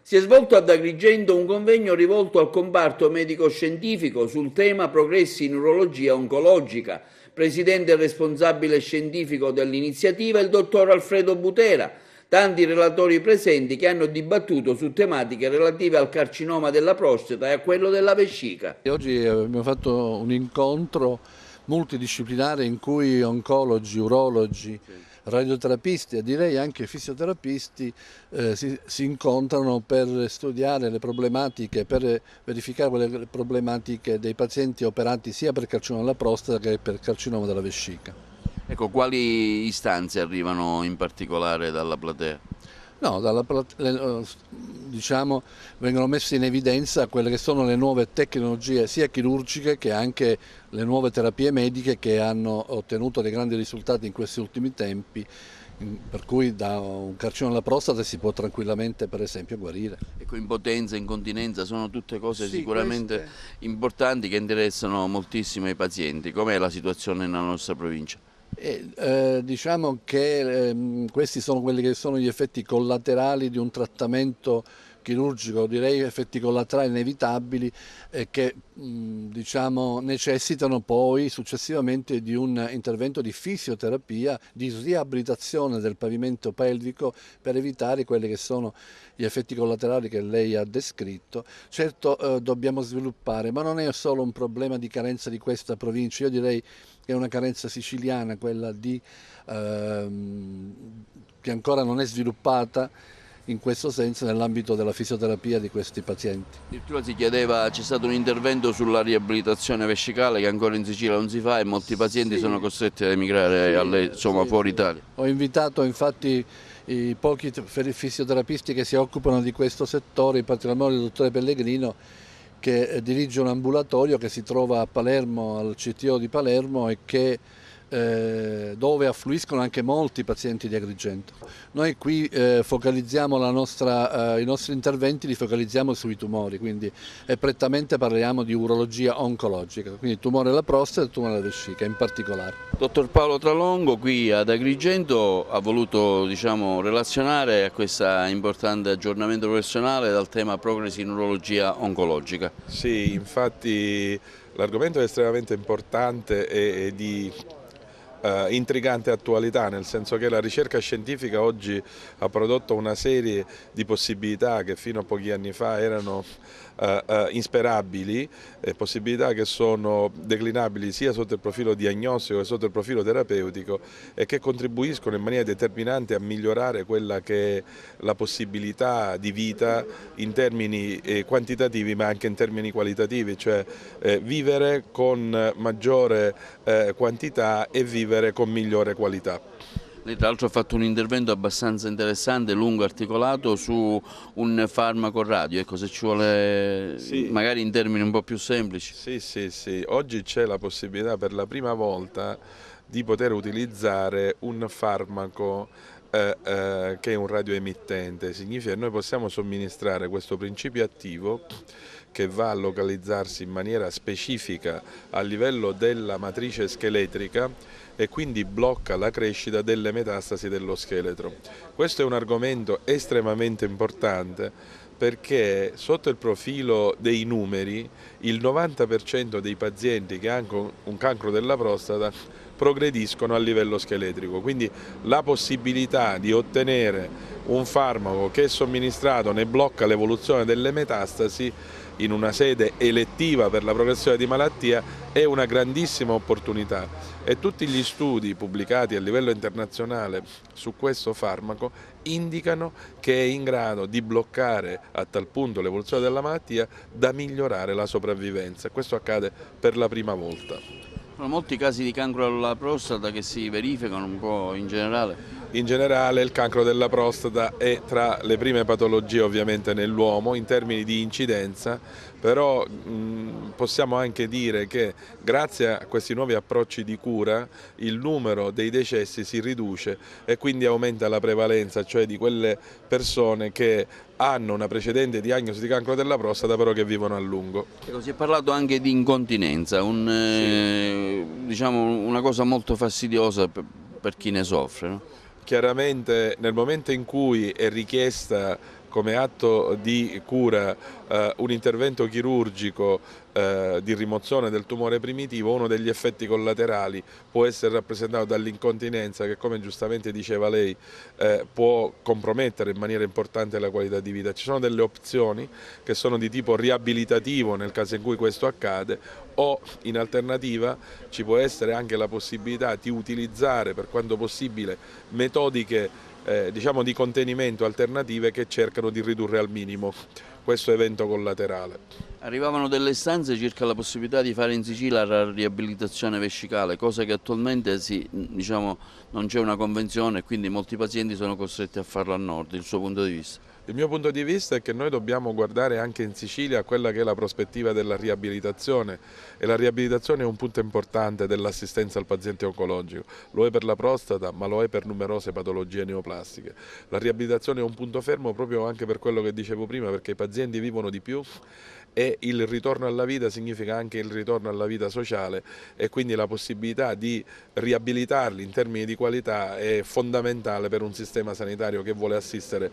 Si è svolto ad Agrigento un convegno rivolto al comparto medico-scientifico sul tema progressi in urologia oncologica. Presidente e responsabile scientifico dell'iniziativa il dottor Alfredo Butera. Tanti relatori presenti che hanno dibattuto su tematiche relative al carcinoma della prostata e a quello della vescica. Oggi abbiamo fatto un incontro multidisciplinare in cui oncologi, urologi, radioterapisti e direi anche fisioterapisti si incontrano per studiare le problematiche, per verificare le problematiche dei pazienti operati sia per carcinoma della prostata che per carcinoma della vescica. Ecco, quali istanze arrivano in particolare dalla platea? No, diciamo, vengono messe in evidenza quelle che sono le nuove tecnologie sia chirurgiche che anche le nuove terapie mediche che hanno ottenuto dei grandi risultati in questi ultimi tempi, per cui da un carcinoma alla prostata si può tranquillamente per esempio guarire. Ecco, impotenza, incontinenza sono tutte cose Sì, sicuramente importanti che interessano moltissimo i pazienti. Com'è la situazione nella nostra provincia? Diciamo che questi sono quelli che sono gli effetti collaterali di un trattamento chirurgico, direi effetti collaterali inevitabili che diciamo, necessitano poi successivamente di un intervento di fisioterapia, di riabilitazione del pavimento pelvico per evitare quelli che sono gli effetti collaterali che lei ha descritto. Certo dobbiamo sviluppare, ma non è solo un problema di carenza di questa provincia, io direi che è una carenza siciliana, quella che ancora non è sviluppata in questo senso nell'ambito della fisioterapia di questi pazienti. Addirittura si chiedeva, c'è stato un intervento sulla riabilitazione vescicale che ancora in Sicilia non si fa e molti pazienti sono costretti ad emigrare fuori Italia. Ho invitato infatti i pochi fisioterapisti che si occupano di questo settore, in particolar modo il dottore Pellegrino, che dirige un ambulatorio che si trova a Palermo, al CTO di Palermo e dove affluiscono anche molti pazienti di Agrigento. Noi qui focalizziamo i nostri interventi li focalizziamo sui tumori, quindi prettamente parliamo di urologia oncologica, quindi tumore della prostata e tumore della vescica in particolare. Dottor Paolo Tralongo qui ad Agrigento ha voluto relazionare a questo importante aggiornamento professionale dal tema progressi in urologia oncologica. Sì, infatti l'argomento è estremamente importante e di intrigante attualità, nel senso che la ricerca scientifica oggi ha prodotto una serie di possibilità che fino a pochi anni fa erano insperabili, possibilità che sono declinabili sia sotto il profilo diagnostico che sotto il profilo terapeutico e che contribuiscono in maniera determinante a migliorare quella che è la possibilità di vita in termini quantitativi ma anche in termini qualitativi, cioè vivere con maggiore quantità e vivere con migliore qualità. Lei tra l'altro ha fatto un intervento abbastanza interessante, lungo, articolato su un farmaco radio, ecco, se ci vuole magari in termini un po' più semplici. Sì. Oggi c'è la possibilità per la prima volta di poter utilizzare un farmaco che è un radioemittente, significa che noi possiamo somministrare questo principio attivo che va a localizzarsi in maniera specifica a livello della matrice scheletrica e quindi blocca la crescita delle metastasi dello scheletro. Questo è un argomento estremamente importante perché sotto il profilo dei numeri il 90% dei pazienti che hanno un cancro della prostata progrediscono a livello scheletrico, quindi la possibilità di ottenere un farmaco che è somministrato ne blocca l'evoluzione delle metastasi in una sede elettiva per la progressione di malattia è una grandissima opportunità e tutti gli studi pubblicati a livello internazionale su questo farmaco indicano che è in grado di bloccare a tal punto l'evoluzione della malattia da migliorare la sopravvivenza. Questo accade per la prima volta. Sono molti casi di cancro alla prostata che si verificano un po' in generale. In generale il cancro della prostata è tra le prime patologie ovviamente nell'uomo in termini di incidenza, però possiamo anche dire che grazie a questi nuovi approcci di cura il numero dei decessi si riduce e quindi aumenta la prevalenza, cioè di quelle persone che hanno una precedente diagnosi di cancro della prostata però che vivono a lungo. Ecco, si è parlato anche di incontinenza, una cosa molto fastidiosa per chi ne soffre, no? Chiaramente nel momento in cui è richiesta come atto di cura un intervento chirurgico di rimozione del tumore primitivo, uno degli effetti collaterali può essere rappresentato dall'incontinenza che, come giustamente diceva lei, può compromettere in maniera importante la qualità di vita. Ci sono delle opzioni che sono di tipo riabilitativo nel caso in cui questo accade, o in alternativa ci può essere anche la possibilità di utilizzare per quanto possibile metodiche diciamo di contenimento alternative che cercano di ridurre al minimo questo evento collaterale. Arrivavano delle istanze circa la possibilità di fare in Sicilia la riabilitazione vescicale, cosa che attualmente diciamo, non c'è una convenzione e quindi molti pazienti sono costretti a farlo al nord. Il suo punto di vista? Il mio punto di vista è che noi dobbiamo guardare anche in Sicilia a quella che è la prospettiva della riabilitazione, e la riabilitazione è un punto importante dell'assistenza al paziente oncologico, lo è per la prostata ma lo è per numerose patologie neoplastiche. La riabilitazione è un punto fermo proprio anche per quello che dicevo prima, perché i pazienti vivono di più e il ritorno alla vita significa anche il ritorno alla vita sociale, e quindi la possibilità di riabilitarli in termini di qualità è fondamentale per un sistema sanitario che vuole assistere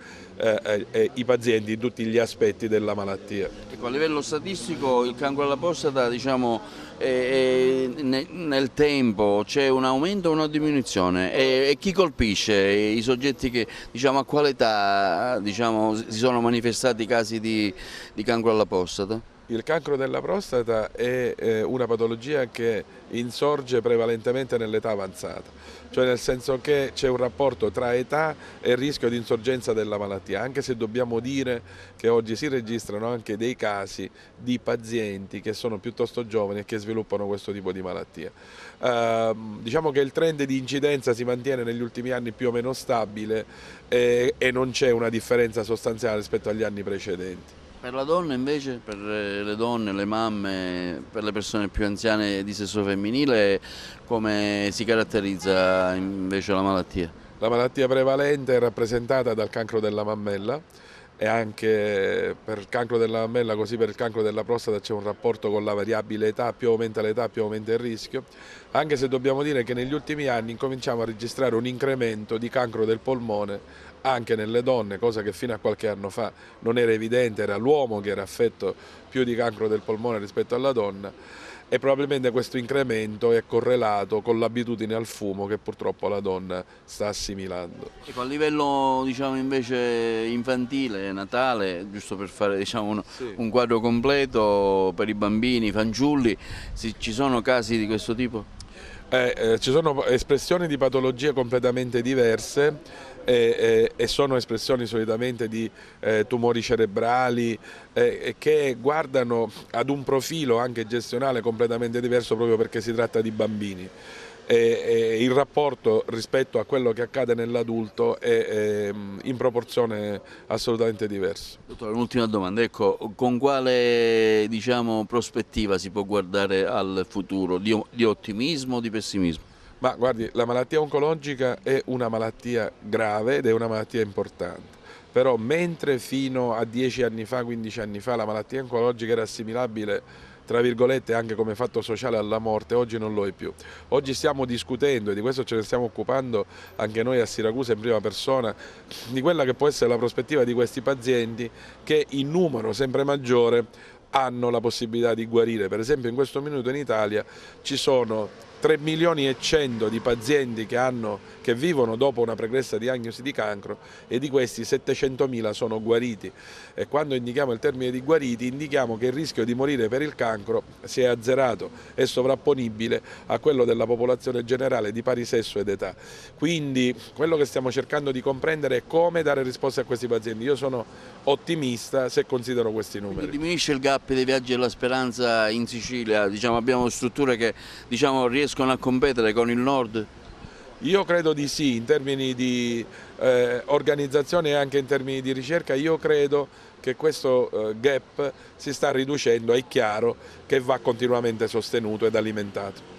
i pazienti in tutti gli aspetti della malattia. Ecco, a livello statistico il cancro alla prostata, diciamo, nel tempo c'è un aumento o una diminuzione, e chi colpisce i soggetti che, diciamo, a quale età, diciamo, si sono manifestati casi di cancro alla prostata? Il cancro della prostata è una patologia che insorge prevalentemente nell'età avanzata, cioè nel senso che c'è un rapporto tra età e rischio di insorgenza della malattia, anche se dobbiamo dire che oggi si registrano anche dei casi di pazienti che sono piuttosto giovani e che sviluppano questo tipo di malattia. Diciamo che il trend di incidenza si mantiene negli ultimi anni più o meno stabile e non c'è una differenza sostanziale rispetto agli anni precedenti. Per la donna invece, per le donne, le mamme, per le persone più anziane di sesso femminile, come si caratterizza invece la malattia? La malattia prevalente è rappresentata dal cancro della mammella, e anche per il cancro della mammella, così per il cancro della prostata, c'è un rapporto con la variabile età: più aumenta l'età più aumenta il rischio, anche se dobbiamo dire che negli ultimi anni incominciamo a registrare un incremento di cancro del polmone anche nelle donne, cosa che fino a qualche anno fa non era evidente, era l'uomo che era affetto più di cancro del polmone rispetto alla donna, e probabilmente questo incremento è correlato con l'abitudine al fumo che purtroppo la donna sta assimilando. Ecco, a livello, diciamo, invece infantile, natale, giusto per fare, diciamo, un quadro completo per i bambini, i fanciulli, ci sono casi di questo tipo? Ci sono espressioni di patologie completamente diverse e sono espressioni solitamente di tumori cerebrali che guardano ad un profilo anche gestionale completamente diverso, proprio perché si tratta di bambini. Il rapporto rispetto a quello che accade nell'adulto è in proporzione assolutamente diverso. Dottore, un'ultima domanda, ecco, con quale, diciamo, prospettiva si può guardare al futuro, di ottimismo o di pessimismo? Ma guardi, la malattia oncologica è una malattia grave ed è una malattia importante, però mentre fino a 10 anni fa, 15 anni fa, la malattia oncologica era assimilabile tra virgolette anche come fatto sociale alla morte, oggi non lo è più. Oggi stiamo discutendo, e di questo ce ne stiamo occupando anche noi a Siracusa in prima persona, di quella che può essere la prospettiva di questi pazienti che in numero sempre maggiore hanno la possibilità di guarire. Per esempio in questo minuto in Italia ci sono 3 milioni e 100 di pazienti che vivono dopo una pregressa diagnosi di cancro, e di questi 700.000 sono guariti, e quando indichiamo il termine di guariti indichiamo che il rischio di morire per il cancro si è azzerato, è sovrapponibile a quello della popolazione generale di pari sesso ed età. Quindi quello che stiamo cercando di comprendere è come dare risposte a questi pazienti. Io sono ottimista se considero questi numeri. Quindi diminuisce il gap dei viaggi della speranza in Sicilia, diciamo, abbiamo strutture che, diciamo, riescono a competere con il nord? Io credo di sì, in termini di organizzazione e anche in termini di ricerca. Io credo che questo gap si sta riducendo, è chiaro che va continuamente sostenuto ed alimentato.